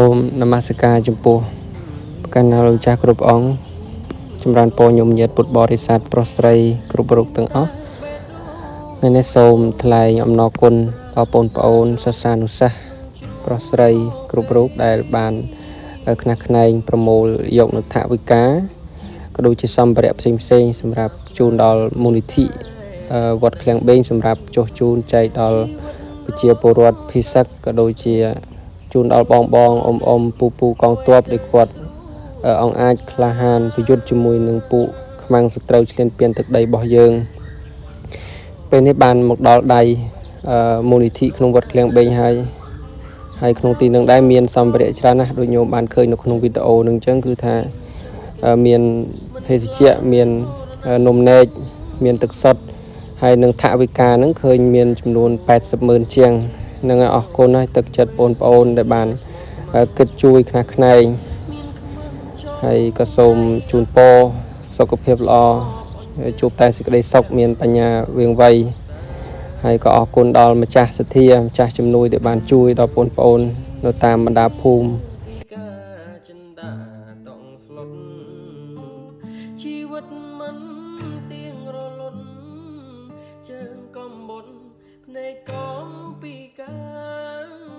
សូមនមស្ការចំពោះប្រកាសណាលោកចាស់គ្រប់អង្គចម្រើនពរញោមញាតពុទ្ធបរិស័ទប្រុសស្រីគ្រប់រូបទាំងអស់ថ្ងៃនេះសូមថ្លែងអំណរគុណដល់បងប្អូនសិស្សានុសិស្សប្រុសស្រីគ្រប់រូបដែលបានខ្នះខ្នែងប្រមូលយកនូវថវិកាក៏ដូចជាសម្ភារៈផ្សេងសម្រាប់ជូនដល់មូលនិធិវត្តឃ្លាំងបេងសម្រាប់ចុះជូនចែកដល់ប្រជាពលរដ្ឋភិក្ខុក៏ដូចជាជូនដល់បងអ៊ំពូកងទ័ពដែលគាត់អង្គអាចក្លាហានប្រយុទ្ធជាមួយនឹងពួកខ្មាំងសត្រូវឈ្លានពានទឹកដីរបស់យើងពេលនេះបានមកដល់ដៃមូលនិធិក្នុងវត្តឃ្លាំងបេងហើយក្នុងទីនឹងដែរមានសម្ភារៈច្រើនណាស់ដូចញោមបានឃើញនៅក្នុងវីដេអូនឹងអញ្ចឹងគឺថាមានភេសជ្ជៈមាននំនែកមានទឹកសុទ្ធហើយនឹងថវិកានឹងឃើញមានចំនួន80,000ជាងនឹងអរគុណហើយទឹកចិត្តបងប្អូនដែលបានគិតជួយខ្នះខ្នែងហើយក៏សូមជូនពរសុខភាពល្អជួបតែសេចក្តីសុខមានបញ្ញាវាងវៃហើយក៏អរគុណដល់ម្ចាស់សទ្ធាម្ចាស់ជំនួយដែលបានជួយដល់បងប្អូននៅតាមបណ្ដាភូមិជីវិតមិនទៀងរលត់ជើងកំបុនភ្នែកកំពីកា